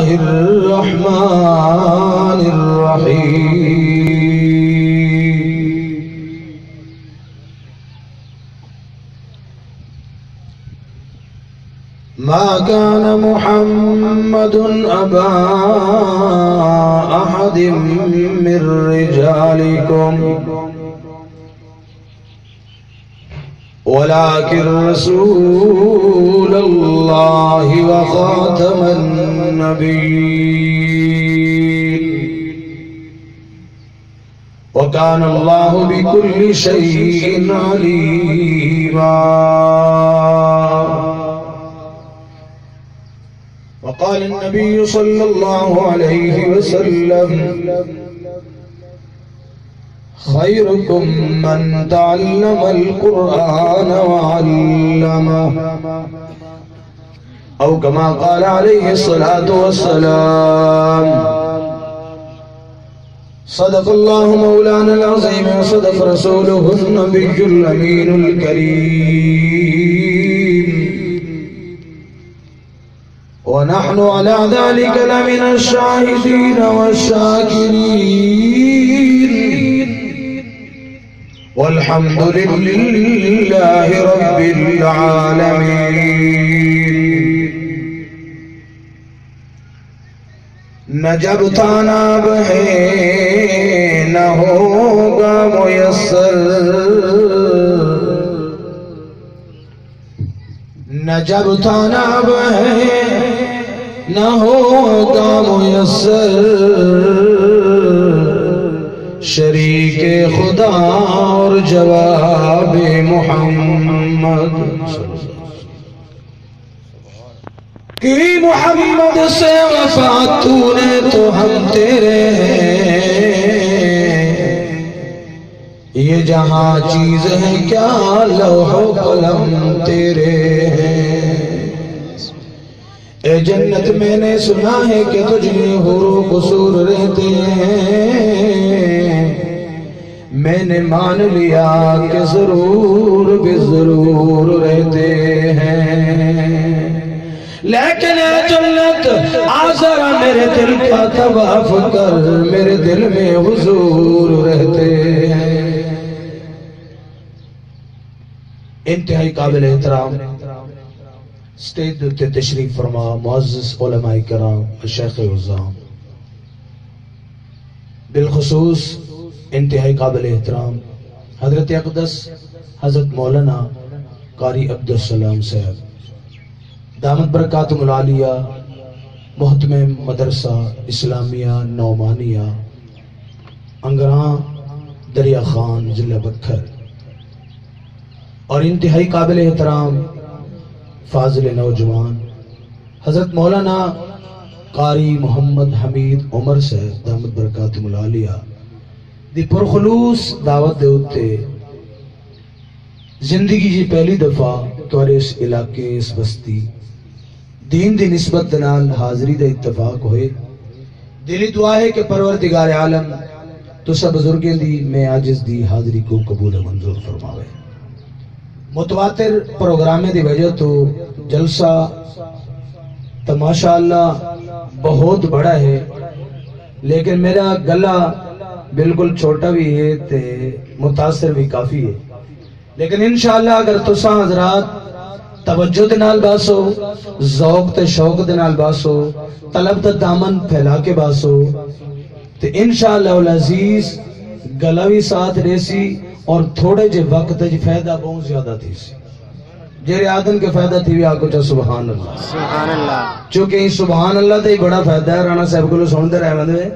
الله الرحمن الرحيم ما كان محمد أبا أحد من رجالكم ولكن رسول الله وخاتم النبيين وكان الله بكل شيء عليما. وقال النبي صلى الله عليه وسلم خيركم من تعلم القرآن وعلمه أو كما قال عليه الصلاة والسلام. صدق الله مولانا العظيم وصدق رسوله النبي الأمين الكريم ونحن على ذلك لمن الشاهدين والشاكرين والحمد لله رب العالمين. نہ جب تاناب ہے نہ ہوگا میسر، نہ جب تاناب ہے نہ ہوگا میسر، شریک خدا اور جواب محمد کی محمد سے وفا تو نے تو ہم تیرے ہیں، یہ جہاں چیز ہے کیا لوح و قلم تیرے ہیں. اے جنت میں نے سنا ہے کہ تجھ میں حور و قصور رہتے ہیں، میں نے مان لیا کہ ضرور بھی ضرور رہتے ہیں. لیکن اے جنت آزرا میرے دل کا طواف کر، میرے دل میں حضور رہتے ہیں. انتہائی قابل احترام سٹیج دوتے تشریف فرما معزز علماء کرام شیخ عظام، بالخصوص انتہائی قابل احترام حضرت اقدس حضرت مولانا قاری عبدالسلام صاحب دامت برکاتہم العالیہ، محتمم مدرسہ اسلامیہ نعمانیہ انگراں دریا خان ضلع بکھر، اور انتہائی قابل احترام فاضل نوجوان حضرت مولانا قاری محمد حمید عمر صاحب دامت برکاتہم العالیہ دی پرخلوص دعوت دے اتے زندگی جی پہلی دفعہ توارے اس علاقے اس بستی دین دی نسبت دنال حاضری دے اتفاق ہوئے. دلی دعا ہے کہ پروردگار عالم تو سب بزرگیں دی میں عاجز دی حاضری کو قبول منظور فرماوے. متواتر پروگرامیں دی وجہ تو جلسہ تو ماشاءاللہ بہت بڑا ہے، لیکن میرا گلہ بالکل چھوٹا بھی ہے تے متاثر بھی کافی ہے. لیکن انشاءاللہ اگر تساں حضرات توجہ دنال باسو، ذوق تے شوق دنال باسو، طلب تے دامن پھیلا کے باسو تے انشاءاللہ العزیز گلہ بھی ساتھ ریسی اور تھوڑے جے وقت جے فائدہ بہت زیادہ تھی سی. جیرے آدن کے فائدہ تھی بھی آکو چاہ سبحان اللہ. سبحان اللہ. چونکہ یہ سبحان اللہ تے بڑا فائدہ ہے. رانا صاحب کو لو سن دے رہے ہیں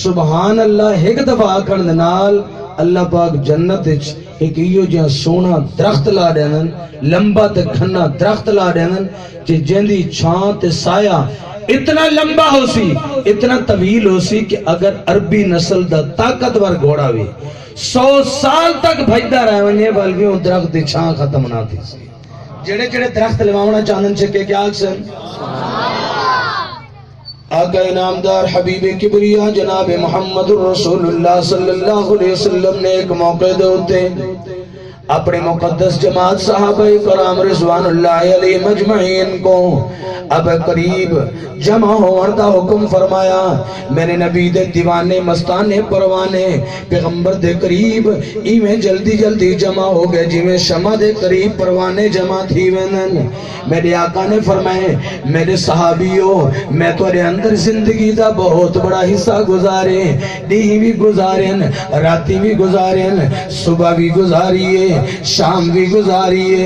سبحان اللہ ایک دفعہ آکڑ دنال اللہ پاک جنت ایک ایو جہاں سونا درخت لا دینن، لمبا تے کھنا درخت لا دینن کہ جندی چھان تے سایہ اتنا لمبا ہو سی، اتنا طویل ہو سی کہ اگر عربی نسل دا طاقتور گھوڑا بھی 100 سال تک بھجدا رہے ونجے بلکہ وہ درخت دی چھان ختم نہ تھی سی. جڑے جڑے درخت لواونا چاندن چکے کیا اکسن آقا انعامدار حبیب کبریا جناب محمد الرسول اللہ صلی اللہ علیہ وسلم نے ایک موقع دے ہوتے اپنے مقدس جماعت صحابہ کرام رضوان اللہ علیہ مجمعین کو اب قریب جمع ہونے دا حکم فرمایا۔ میرے نبی دے دیوانے مستانے پروانے پیغمبر دے قریب ایویں جلدی جلدی جمع ہو گئے جویں شمع دے قریب پروانے جمع تھی وینن۔ میرے آقا نے فرمائے میرے صحابیوں میں تورے اندر زندگی دا بہت بڑا حصہ گزارے، دن بھی گزارن، راتی بھی گزارن، صبح بھی گزاریے، شام بھی گزاریے۔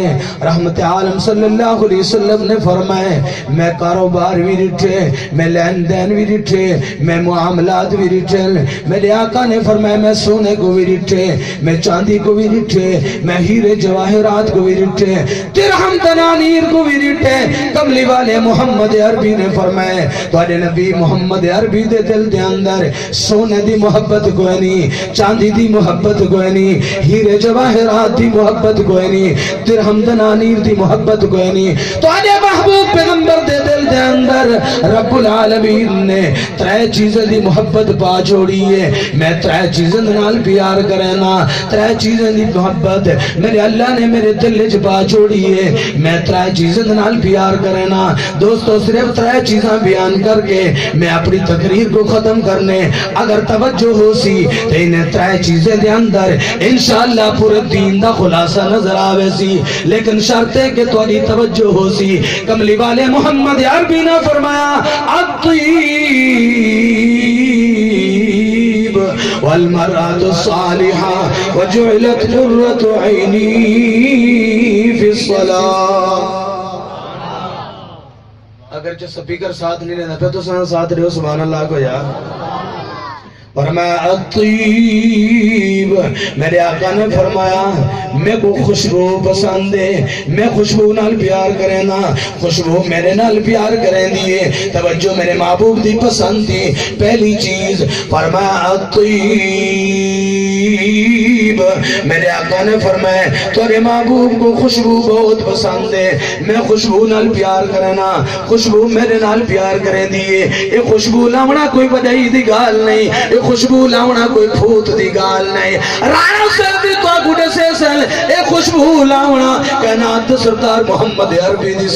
رحمت عالم صلی اللہ علیہ وسلم نے فرمائے میں کاروبار بھی رٹھے، میں لین دین بھی رٹھے، میں معاملات بھی رٹھے۔ میرے آقا نے فرمایا میں سونے کو بھی رٹھے، میں چاندی کو بھی رٹھے، میں ہیرے جواہرات کو بھی رٹھے، درہم دنانیر کو بھی رٹھے۔ کملی والے محمد عربی نے فرمایا تواڈے نبی محمد عربی دے دل دے اندر سونے دی محبت کوئی نہیں، چاندی دی محبت کوئی نہیں، ہیرے جواہرات دی محبت کوئی نہیں، درہم دنانیر دی محبت کوئی نہیں۔ تواڈے محبوب پیغمبر دے دل دے اندر رب العالمین نے ترے چیزیں دی محبت پا چھوڑی ہے۔ میں ترے چیزیں نال پیار کرنا، ترے چیزیں دی محبت میرے اللہ نے میرے دل وچ پا چھوڑی ہے، میں ترے چیزیں نال پیار کرنا۔ دوستو صرف ترے چیزاں بیان کر کے میں اپنی تقریر کو ختم کرنے اگر توجہ ہو سی تو انہیں ترے چیزیں دے اندر انشاءاللہ پورے دین دا خلاصہ نظر آوے سی، لیکن شرط ہے کہ تواڈی توجہ ہو سی۔ کملی والے محمد عربی نے فرمایا الطیب والمرأة الصالحة وجعلت قرة عینی فی الصلاة۔ اگرچہ سپیکر ساتھ نہیں لینا پہ تو ساتھ رہے ہو سبحان اللہ کو یار۔ فرمایا الطیب، میرے آقا نے فرمایا میں کو خوشبو پسند ہے، میں خوشبو نال پیار کریں نا، خوشبو میرے نال پیار کریں دیئے، توجہ میرے محبوب دی پسند تھی۔ پہلی چیز فرمایا الطیب، میرے آقا نے فرمایا تورے محبوب کو خوشبو بہت پسند ہے، میں خوشبو نال پیار کرنا، خوشبو میرے نال پیار کریں دیئے۔ یہ خوشبو لاؤنا کوئی بدائی دی گال نہیں، یہ خوشبو لاؤنا کوئی پھوت دی گال نہیں، رانا سردی تو گھڑے سے سل اے خوشبو لاؤنا کائنات سردار محمد عربی دی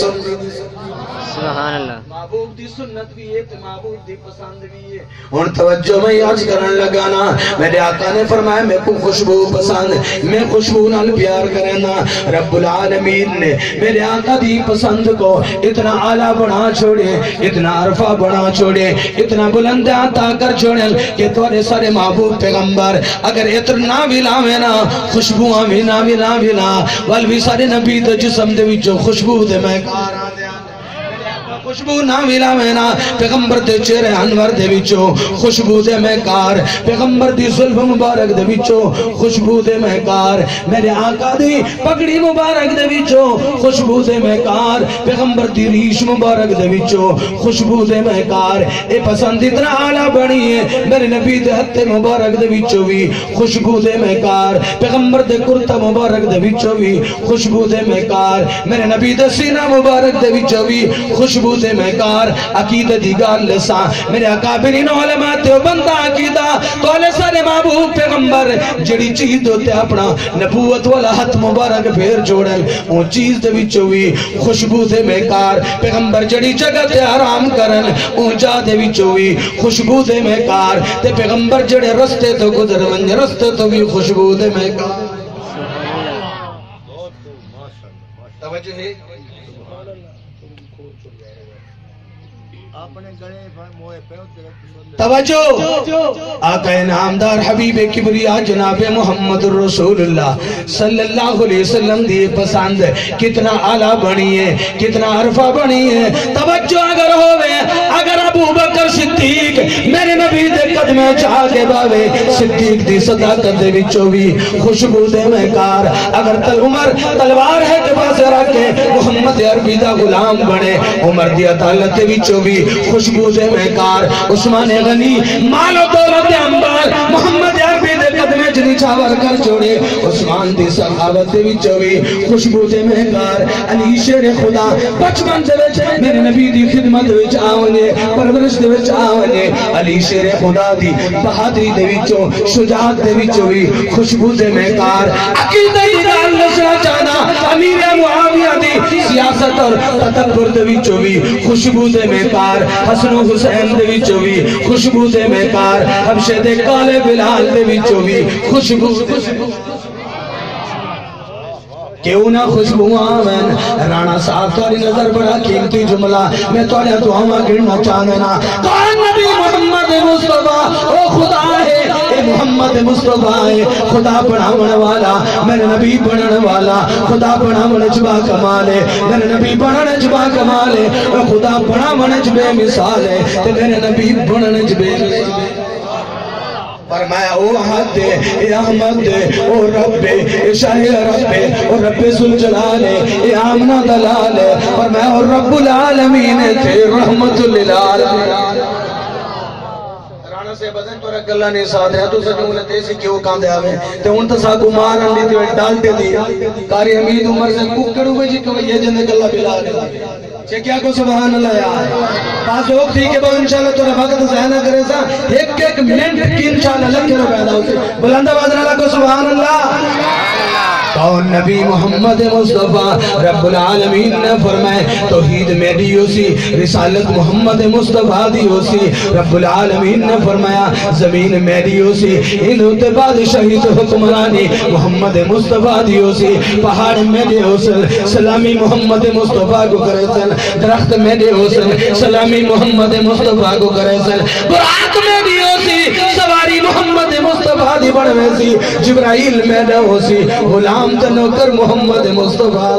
سبحان اللہ، محبوب دی سنت بھی ہے تو محبوب دی پسند بھی ہے۔ اور توجہ میں آج کرن لگانا، میرے آقا نے فرمایا میں کو خوشبو پسند، میں خوشبو نال پیار کرنا۔ رب العالمین نے میرے آقا دی پسند کو اتنا عالی بنا چھوڑے، اتنا عرفہ بنا چھوڑے، اتنا بلند عطا کر چھوڑے کہ تورے سارے محبوب پیغمبر اگر اتنا بھی لاوے نا، خوشبوہاں بھی نا والوی سارے نبی دے جسم دے وچوں خوشبو دے محکار آدھے خوشبو نہ ملا میں نا، پیغمبر دے چہرے انور دے وچوں خوشبو دے محکار، پیغمبر دی ظلم مبارک دے وچوں خوشبو دے محکار، میرے آقا دی پگڑی مبارک دے وچوں خوشبو دے محکار، پیغمبر دی ریش مبارک دے وچوں خوشبو دے محکار۔ اے پسند اتنا اعلیٰ بڑی ہے، میرے نبی دے ہتھ مبارک دے وچوں بھی خوشبو دے محکار، پیغمبر دے کرتا مبارک دے وچوں بھی خوشبو دے محکار، میرے نبی دے سینہ مبارک دے وچوں بھی خوشبو دے محکار۔ عقیدہ دی گال لساں میرے اکابرین علماء تے بندہ عقیدہ تولے سارے محبوب پیغمبر جڑی چیز ہوتے اپنا نبوت والا ہاتھ مبارک پھیر جوڑن اون چیز دے وچوں وی خوشبو دے محکار، پیغمبر جڑی جگہ تے آرام کرن اون جا دے وچوں وی خوشبو دے محکار، تے پیغمبر جڑے رستے تو گزر ونج رستے تو بھی خوشبو دے محکار۔ توجہ ہے توجہ، آقا نامدار حبیب کبریا جناب محمد رسول اللہ صلی اللہ علیہ وسلم دی پسند کتنا اعلیٰ بنی ہے، کتنا عرفہ بنی ہے۔ توجہ اگر ہوئے، اگر ابو بکر صدیق میرے نبی دے قدمیں چاہ کے باوے صدیق دی صداقت دے وچوں بھی خوشبو دے محکار، اگر عمر تلوار ہے کے پاس رکھ کے محمد عربی دا غلام بنے، عمر دی عدالت دے وچوں بھی خوشبو دے محکار، عثمان غنی مال و دولت انبار محمد عربی دے قدمیں جنی چاور کر چھوڑے، عثمان دی سخاوت دے وچوں بھی خوشبو دے محکار، علی شیر خدا بچپن دے وچ میرے نبی دی خدمت وچ آونے، پرورش دے وچ آونے، علی شیر خدا دی بہادری دے وچوں شجاعت دے وچوں بھی خوشبو دے محکار۔ عقیدہ دی گل دسنا چاہنا امیر معاویہ دی سیاست اور تدبر دے وچوں وی خوشبو دے میکار حسن و حسین دے وچوں وی خوشبو دے میکار حبشے دے کالے بلال دے وچوں وی خوشبو کیوں نہ خوشبو آمین رانا صاحب تاری نظر بڑا قیمتی جملہ میں تاری دعاواں گرنا چاہنا کون نبی محمد مصطفیٰ او خدا ہے اے محمد مصطفیٰ ہے خدا بناون والا میرے نبی بنن والا خدا بناون جبا کمال ہے میرے نبی بنن جبا کمال ہے خدا بناون جبے مثال ہے تے میرے نبی بنن جبے فرمایا او احد اے احمد او رب اے شاہ رب او رب ذوالجلال اے آمنہ دلال فرمایا او رب العالمین تھے رحمت للعالمین رانا سے بدن پر اگلہ نے ساتھ ہے تو سجوں لتے سے کیوں کام دے آوے تے ان تسا کو مارن لی تے ڈالتے دی کاری حمید عمر سے ککڑ ہوئے جی کہ یہ جنگ اللہ بلال چکیا کو سبحان اللہ یار پاس ہوگ تھی کہ وہ انشاءاللہ تو رفاقت ذہنہ کرے سا ایک منٹ کی انشاءاللہ لگ کے رو پیدا ہوتے بلندہ بازن اللہ کو سبحان اللہ کون نبی محمد مصطفیٰ رب العالمین نے فرمائے توحید میری ہو سی رسالت محمد مصطفیٰ دی ہو سی رب العالمین نے فرمایا زمین میری ہو سی انہوں بادشاہی تو حکمرانی محمد مصطفیٰ دی ہو سی پہاڑ میرے ہو سن سلامی محمد مصطفیٰ کو کرے سن درخت میرے ہو سن سلامی محمد مصطفیٰ کو کرے سن براق میری ہو سی سواری محمد مصطفیٰ دی بڑھوے سی جبرائیل میرے ہو سی غلام تنوکر محمد مصطفیٰ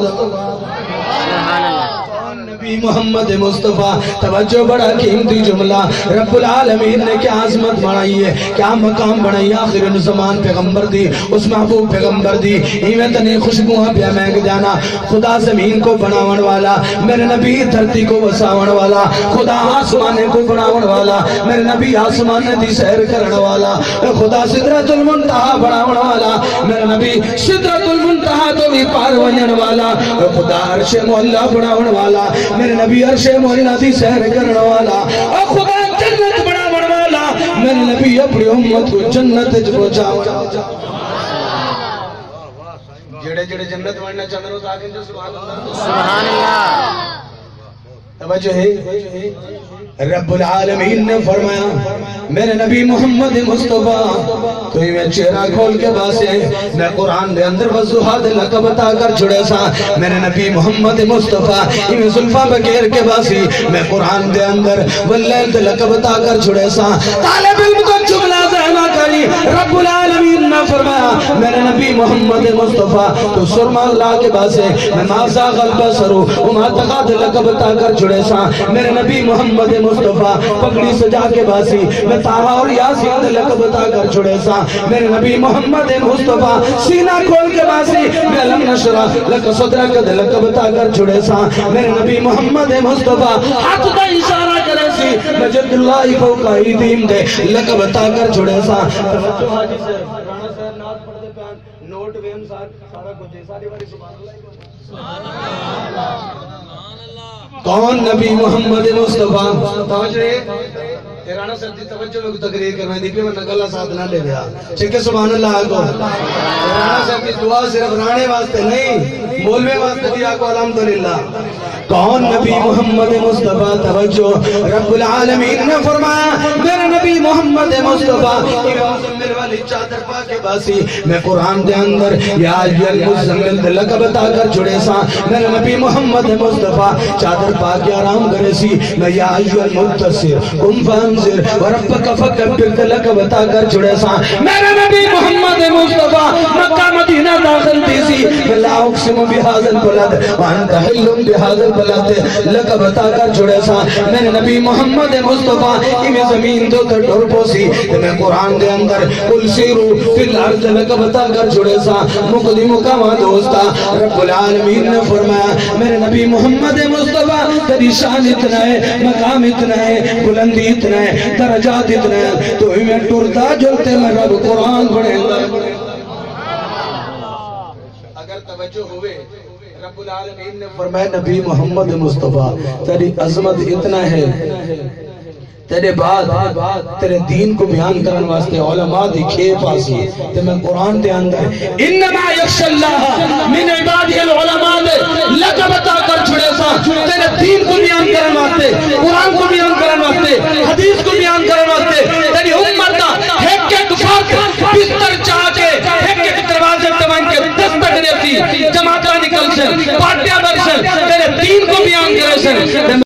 نبی محمد مصطفیٰ توجہ بڑا قیمتی جملہ رب العالمین نے کیا عظمت بنائی ہے کیا مقام بنائی آخر زمان پیغمبر دی اس محبوب پیغمبر دی ایمیں تنی خوشبوہاں پیا مہنگ جانا خدا زمین کو بناون والا میرے نبی دھرتی کو وساون والا خدا آسمانے کو بناون والا میرے نبی آسمانے دی سیر کرن والا خدا سدرت المنتہا بناون والا میرے نبی سدرت المنتہا تو بھی پار ونین والا خدا عرش مولا بناون والا میرے نبی عرش مولا دی سیر کرن والا خدا جنت بناون والا میرے نبی اپنی امت کو جنت جو جاؤ جڑے جڑے جنت بننا چاہتے ہیں آگے جو سبحان اللہ توجہ ہے رب العالمین نے فرمایا میرے نبی محمد مصطفیٰ تو ہی میں چہرہ کھول کے باسے میں قرآن دے اندر وضوحہ دے لقب عطا کر چھڑے سا میرے نبی محمد مصطفیٰ ہی میں ظلفہ بکیر کے باسی میں قرآن دے اندر واللیل دے لقب عطا کر چھڑے سا طالب علم کو جملہ ذہنہ کری رب العالمین نے فرمایا میرے نبی محمد مصطفیٰ تو سرما اللہ کے باسے میں مازا غلبہ سرو وما تقا دے لقب عطا کر چھڑے سا میرے نبی محمد مصطفیٰ پکڑی سجا کے باسی میں تاہا اور یاسین دے لقب عطا کر چھڑے سا میرے نبی محمد مصطفیٰ سینہ کھول کے باسی میں علم نشرہ لک صدرہ دے لقب عطا کر چھڑے سا میرے نبی محمد مصطفیٰ ہاتھ دا اشارہ کرے سی مجد اللہ فوقہ ایدیم دے لقب عطا کر چھڑے سا توجہ حاجی سے رانا صاحب نات پڑھ دے پیان نوٹ ویم سارا کچھ ساری باری سبحان اللہ کون نبی محمد مصطفیٰ توجہ رانا صاحب دی توجہ میں تقریر کرنا دی پہ میں نگلہ ساتھ نہ لے دیا چکے سبحان اللہ آگو رانا صاحب کی دعا صرف رانے واسطے نہیں مولوے واسطے دیا کو الحمدللہ کون نبی محمد مصطفیٰ توجہ رب العالمین نے فرمایا میرے نبی محمد مصطفیٰ مزمل والی چادر پاکے باسی میں قرآن دے اندر یا المزمل دے لقب عطا کر چھڑے سا میرے نبی محمد مصطفیٰ چادر پاکے آرام کرے سی میں یا المتصر قم فانذر وربک فکبر دے لقب عطا کر چھڑے سا میرے نبی محمد مصطفیٰ مکہ مدینہ داخل تھی سی میں لا اقسم بہذا البلد وانت حل بہذا بلاتے لقب عطا کر چھڑے سا میرے نبی محمد مصطفیٰ میں زمین دو کر ڈور پوسی میں قرآن دے اندر قل سیرو فی الارض لقب عطا کر چھڑے سا مقدم کما دوستا رب العالمین نے فرمایا میرے نبی محمد مصطفیٰ تیری شان اتنا ہے مقام اتنا ہے بلندی اتنا ہے درجات اتنا ہے تو میں ٹرتا جلتے میں رب قرآن پڑھے اگر توجہ ہوئے رب العالمین نے فرمایا نبی محمد مصطفیٰ تیری عظمت اتنا ہے تیرے بعد تیرے دین کو بیان کرن واسطے علماء دی کھیپ آسی تے میں قرآن دے اندر انما یخشى اللہ من عبادہ العلماء دے لقب عطا کر چھڑے سا تیرے دین کو بیان کرن واسطے، قرآن کو بیان کرن واسطے، حدیث کو بیان کرن واسطے تیری امت دا ایک ایک فرد بستر چاہ کے ایک ایک دروازے تمام کے دستک دیتی جماعتہ نکل سے پارٹیاں برسن تیرے دین کو بیان کرے سن